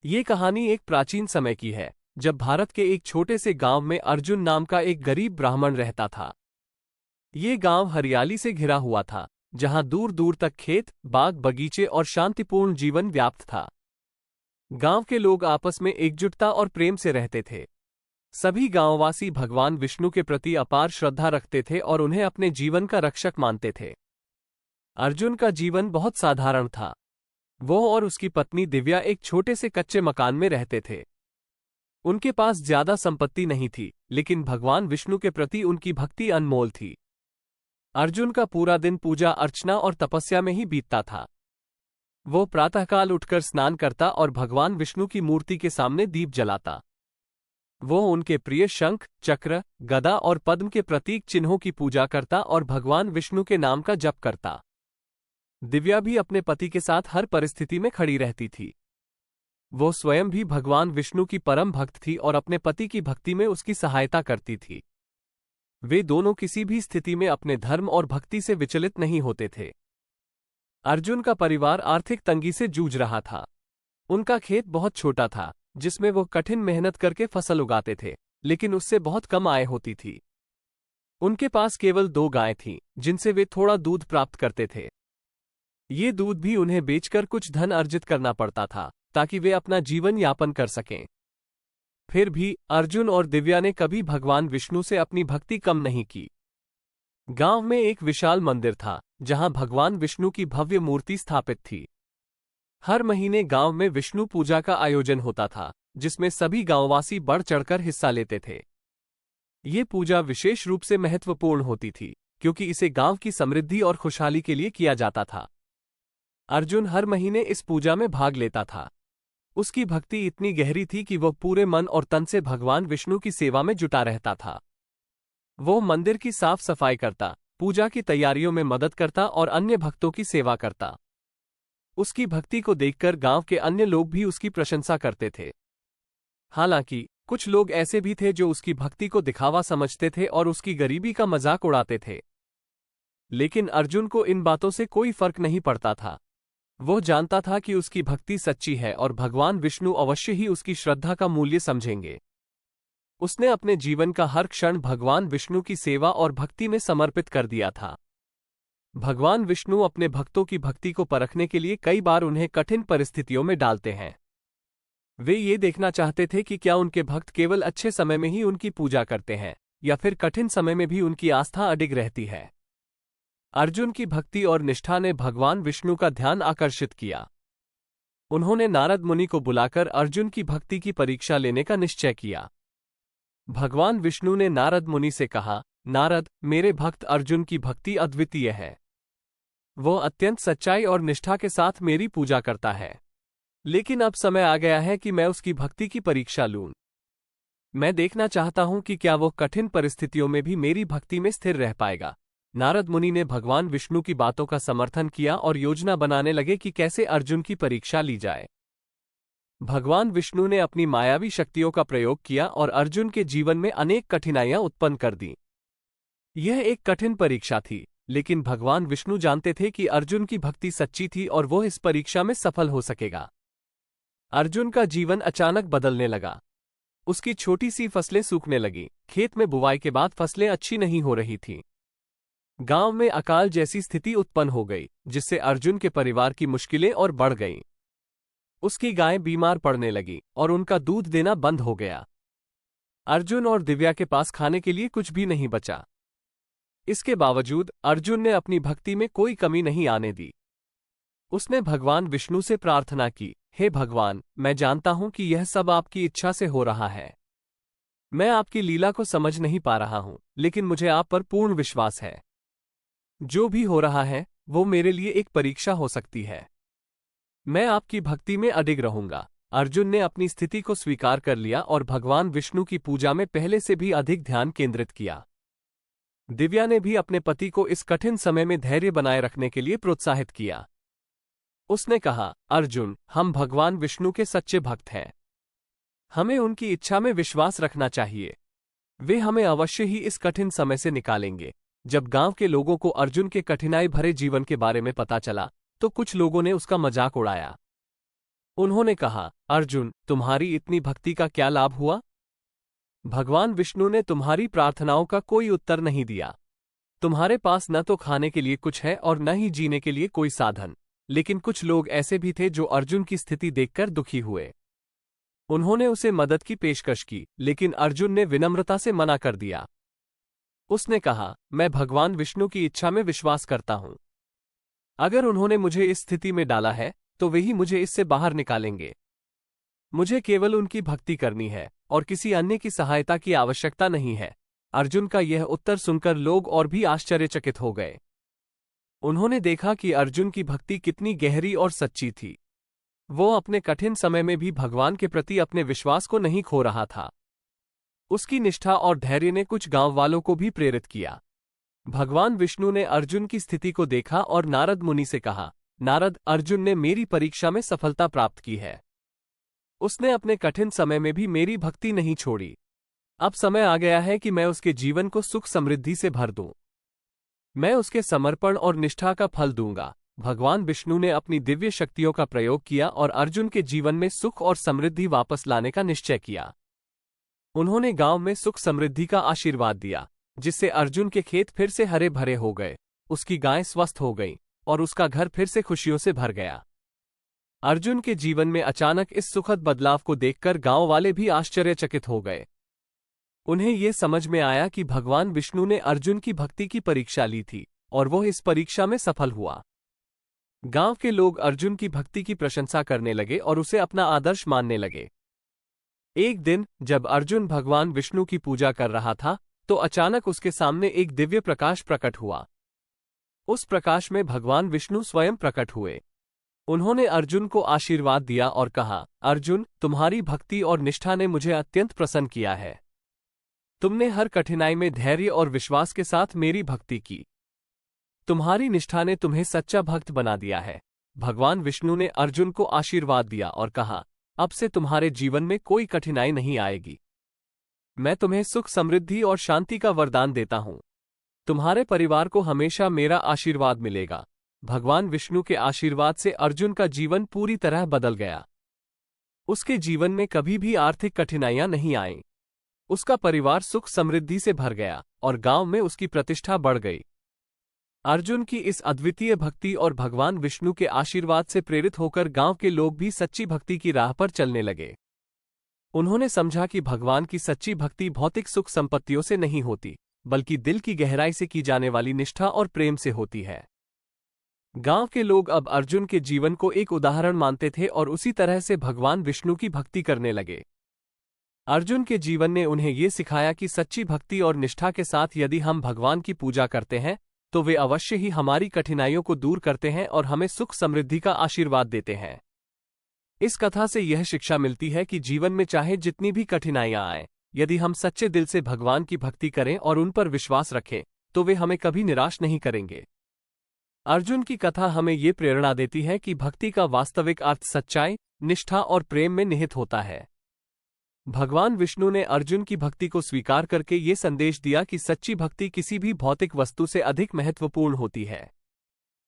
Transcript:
ये कहानी एक प्राचीन समय की है, जब भारत के एक छोटे से गांव में अर्जुन नाम का एक गरीब ब्राह्मण रहता था। ये गांव हरियाली से घिरा हुआ था, जहां दूर दूर तक खेत, बाग, बगीचे और शांतिपूर्ण जीवन व्याप्त था। गांव के लोग आपस में एकजुटता और प्रेम से रहते थे। सभी गांववासी भगवान विष्णु के प्रति अपार श्रद्धा रखते थे और उन्हें अपने जीवन का रक्षक मानते थे। अर्जुन का जीवन बहुत साधारण था। वो और उसकी पत्नी दिव्या एक छोटे से कच्चे मकान में रहते थे। उनके पास ज्यादा संपत्ति नहीं थी, लेकिन भगवान विष्णु के प्रति उनकी भक्ति अनमोल थी। अर्जुन का पूरा दिन पूजा अर्चना और तपस्या में ही बीतता था। वो प्रातःकाल उठकर स्नान करता और भगवान विष्णु की मूर्ति के सामने दीप जलाता। वो उनके प्रिय शंख, चक्र, गदा और पद्म के प्रतीक चिन्हों की पूजा करता और भगवान विष्णु के नाम का जप करता। दिव्या भी अपने पति के साथ हर परिस्थिति में खड़ी रहती थी। वो स्वयं भी भगवान विष्णु की परम भक्त थी और अपने पति की भक्ति में उसकी सहायता करती थी। वे दोनों किसी भी स्थिति में अपने धर्म और भक्ति से विचलित नहीं होते थे। अर्जुन का परिवार आर्थिक तंगी से जूझ रहा था। उनका खेत बहुत छोटा था, जिसमें वो कठिन मेहनत करके फसल उगाते थे, लेकिन उससे बहुत कम आय होती थी। उनके पास केवल 2 गायें थीं, जिनसे वे थोड़ा दूध प्राप्त करते थे। ये दूध भी उन्हें बेचकर कुछ धन अर्जित करना पड़ता था, ताकि वे अपना जीवन यापन कर सकें। फिर भी अर्जुन और दिव्या ने कभी भगवान विष्णु से अपनी भक्ति कम नहीं की। गांव में एक विशाल मंदिर था, जहां भगवान विष्णु की भव्य मूर्ति स्थापित थी। हर महीने गांव में विष्णु पूजा का आयोजन होता था, जिसमें सभी गांववासी बढ़ चढ़कर हिस्सा लेते थे। ये पूजा विशेष रूप से महत्वपूर्ण होती थी, क्योंकि इसे गांव की समृद्धि और खुशहाली के लिए किया जाता था। अर्जुन हर महीने इस पूजा में भाग लेता था। उसकी भक्ति इतनी गहरी थी कि वह पूरे मन और तन से भगवान विष्णु की सेवा में जुटा रहता था। वो मंदिर की साफ सफाई करता, पूजा की तैयारियों में मदद करता और अन्य भक्तों की सेवा करता। उसकी भक्ति को देखकर गांव के अन्य लोग भी उसकी प्रशंसा करते थे। हालांकि कुछ लोग ऐसे भी थे जो उसकी भक्ति को दिखावा समझते थे और उसकी गरीबी का मजाक उड़ाते थे। लेकिन अर्जुन को इन बातों से कोई फर्क नहीं पड़ता था। वो जानता था कि उसकी भक्ति सच्ची है और भगवान विष्णु अवश्य ही उसकी श्रद्धा का मूल्य समझेंगे। उसने अपने जीवन का हर क्षण भगवान विष्णु की सेवा और भक्ति में समर्पित कर दिया था। भगवान विष्णु अपने भक्तों की भक्ति को परखने के लिए कई बार उन्हें कठिन परिस्थितियों में डालते हैं। वे ये देखना चाहते थे कि क्या उनके भक्त केवल अच्छे समय में ही उनकी पूजा करते हैं, या फिर कठिन समय में भी उनकी आस्था अडिग रहती है। अर्जुन की भक्ति और निष्ठा ने भगवान विष्णु का ध्यान आकर्षित किया। उन्होंने नारद मुनि को बुलाकर अर्जुन की भक्ति की परीक्षा लेने का निश्चय किया। भगवान विष्णु ने नारद मुनि से कहा, नारद, मेरे भक्त अर्जुन की भक्ति अद्वितीय है। वो अत्यंत सच्चाई और निष्ठा के साथ मेरी पूजा करता है। लेकिन अब समय आ गया है कि मैं उसकी भक्ति की परीक्षा लूं। मैं देखना चाहता हूं कि क्या वो कठिन परिस्थितियों में भी मेरी भक्ति में स्थिर रह पाएगा। नारद मुनि ने भगवान विष्णु की बातों का समर्थन किया और योजना बनाने लगे कि कैसे अर्जुन की परीक्षा ली जाए। भगवान विष्णु ने अपनी मायावी शक्तियों का प्रयोग किया और अर्जुन के जीवन में अनेक कठिनाइयां उत्पन्न कर दीं। यह एक कठिन परीक्षा थी, लेकिन भगवान विष्णु जानते थे कि अर्जुन की भक्ति सच्ची थी और वो इस परीक्षा में सफल हो सकेगा। अर्जुन का जीवन अचानक बदलने लगा। उसकी छोटी सी फसलें सूखने लगीं। खेत में बुवाई के बाद फसलें अच्छी नहीं हो रही थीं। गांव में अकाल जैसी स्थिति उत्पन्न हो गई, जिससे अर्जुन के परिवार की मुश्किलें और बढ़ गईं। उसकी गायें बीमार पड़ने लगीं और उनका दूध देना बंद हो गया। अर्जुन और दिव्या के पास खाने के लिए कुछ भी नहीं बचा। इसके बावजूद अर्जुन ने अपनी भक्ति में कोई कमी नहीं आने दी। उसने भगवान विष्णु से प्रार्थना की, हे भगवान, मैं जानता हूं कि यह सब आपकी इच्छा से हो रहा है। मैं आपकी लीला को समझ नहीं पा रहा हूं, लेकिन मुझे आप पर पूर्ण विश्वास है। जो भी हो रहा है वो मेरे लिए एक परीक्षा हो सकती है। मैं आपकी भक्ति में अडिग रहूंगा। अर्जुन ने अपनी स्थिति को स्वीकार कर लिया और भगवान विष्णु की पूजा में पहले से भी अधिक ध्यान केंद्रित किया। दिव्या ने भी अपने पति को इस कठिन समय में धैर्य बनाए रखने के लिए प्रोत्साहित किया। उसने कहा, अर्जुन, हम भगवान विष्णु के सच्चे भक्त हैं। हमें उनकी इच्छा में विश्वास रखना चाहिए। वे हमें अवश्य ही इस कठिन समय से निकालेंगे। जब गांव के लोगों को अर्जुन के कठिनाई भरे जीवन के बारे में पता चला, तो कुछ लोगों ने उसका मजाक उड़ाया। उन्होंने कहा, अर्जुन, तुम्हारी इतनी भक्ति का क्या लाभ हुआ? भगवान विष्णु ने तुम्हारी प्रार्थनाओं का कोई उत्तर नहीं दिया। तुम्हारे पास न तो खाने के लिए कुछ है और न ही जीने के लिए कोई साधन। लेकिन कुछ लोग ऐसे भी थे जो अर्जुन की स्थिति देखकर दुखी हुए। उन्होंने उसे मदद की पेशकश की, लेकिन अर्जुन ने विनम्रता से मना कर दिया। उसने कहा, मैं भगवान विष्णु की इच्छा में विश्वास करता हूं। अगर उन्होंने मुझे इस स्थिति में डाला है तो वे ही मुझे इससे बाहर निकालेंगे। मुझे केवल उनकी भक्ति करनी है और किसी अन्य की सहायता की आवश्यकता नहीं है। अर्जुन का यह उत्तर सुनकर लोग और भी आश्चर्यचकित हो गए। उन्होंने देखा कि अर्जुन की भक्ति कितनी गहरी और सच्ची थी। वो अपने कठिन समय में भी भगवान के प्रति अपने विश्वास को नहीं खो रहा था। उसकी निष्ठा और धैर्य ने कुछ गांव वालों को भी प्रेरित किया। भगवान विष्णु ने अर्जुन की स्थिति को देखा और नारद मुनि से कहा, नारद, अर्जुन ने मेरी परीक्षा में सफलता प्राप्त की है। उसने अपने कठिन समय में भी मेरी भक्ति नहीं छोड़ी। अब समय आ गया है कि मैं उसके जीवन को सुख समृद्धि से भर दूं। मैं उसके समर्पण और निष्ठा का फल दूंगा। भगवान विष्णु ने अपनी दिव्य शक्तियों का प्रयोग किया और अर्जुन के जीवन में सुख और समृद्धि वापस लाने का निश्चय किया। उन्होंने गांव में सुख समृद्धि का आशीर्वाद दिया, जिससे अर्जुन के खेत फिर से हरे भरे हो गए, उसकी गायें स्वस्थ हो गईं और उसका घर फिर से खुशियों से भर गया। अर्जुन के जीवन में अचानक इस सुखद बदलाव को देखकर गांव वाले भी आश्चर्यचकित हो गए। उन्हें ये समझ में आया कि भगवान विष्णु ने अर्जुन की भक्ति की परीक्षा ली थी और वह इस परीक्षा में सफल हुआ। गांव के लोग अर्जुन की भक्ति की प्रशंसा करने लगे और उसे अपना आदर्श मानने लगे। एक दिन जब अर्जुन भगवान विष्णु की पूजा कर रहा था तो अचानक उसके सामने एक दिव्य प्रकाश प्रकट हुआ। उस प्रकाश में भगवान विष्णु स्वयं प्रकट हुए। उन्होंने अर्जुन को आशीर्वाद दिया और कहा, अर्जुन, तुम्हारी भक्ति और निष्ठा ने मुझे अत्यंत प्रसन्न किया है। तुमने हर कठिनाई में धैर्य और विश्वास के साथ मेरी भक्ति की। तुम्हारी निष्ठा ने तुम्हें सच्चा भक्त बना दिया है। भगवान विष्णु ने अर्जुन को आशीर्वाद दिया और कहा, अब से तुम्हारे जीवन में कोई कठिनाई नहीं आएगी। मैं तुम्हें सुख समृद्धि और शांति का वरदान देता हूं। तुम्हारे परिवार को हमेशा मेरा आशीर्वाद मिलेगा। भगवान विष्णु के आशीर्वाद से अर्जुन का जीवन पूरी तरह बदल गया। उसके जीवन में कभी भी आर्थिक कठिनाइयां नहीं आईं। उसका परिवार सुख समृद्धि से भर गया और गांव में उसकी प्रतिष्ठा बढ़ गई। अर्जुन की इस अद्वितीय भक्ति और भगवान विष्णु के आशीर्वाद से प्रेरित होकर गांव के लोग भी सच्ची भक्ति की राह पर चलने लगे। उन्होंने समझा कि भगवान की सच्ची भक्ति भौतिक सुख संपत्तियों से नहीं होती, बल्कि दिल की गहराई से की जाने वाली निष्ठा और प्रेम से होती है। गांव के लोग अब अर्जुन के जीवन को एक उदाहरण मानते थे और उसी तरह से भगवान विष्णु की भक्ति करने लगे। अर्जुन के जीवन ने उन्हें ये सिखाया कि सच्ची भक्ति और निष्ठा के साथ यदि हम भगवान की पूजा करते हैं तो वे अवश्य ही हमारी कठिनाइयों को दूर करते हैं और हमें सुख समृद्धि का आशीर्वाद देते हैं। इस कथा से यह शिक्षा मिलती है कि जीवन में चाहे जितनी भी कठिनाइयां आएं, यदि हम सच्चे दिल से भगवान की भक्ति करें और उन पर विश्वास रखें तो वे हमें कभी निराश नहीं करेंगे। अर्जुन की कथा हमें ये प्रेरणा देती है कि भक्ति का वास्तविक अर्थ सच्चाई, निष्ठा और प्रेम में निहित होता है। भगवान विष्णु ने अर्जुन की भक्ति को स्वीकार करके ये संदेश दिया कि सच्ची भक्ति किसी भी भौतिक वस्तु से अधिक महत्वपूर्ण होती है।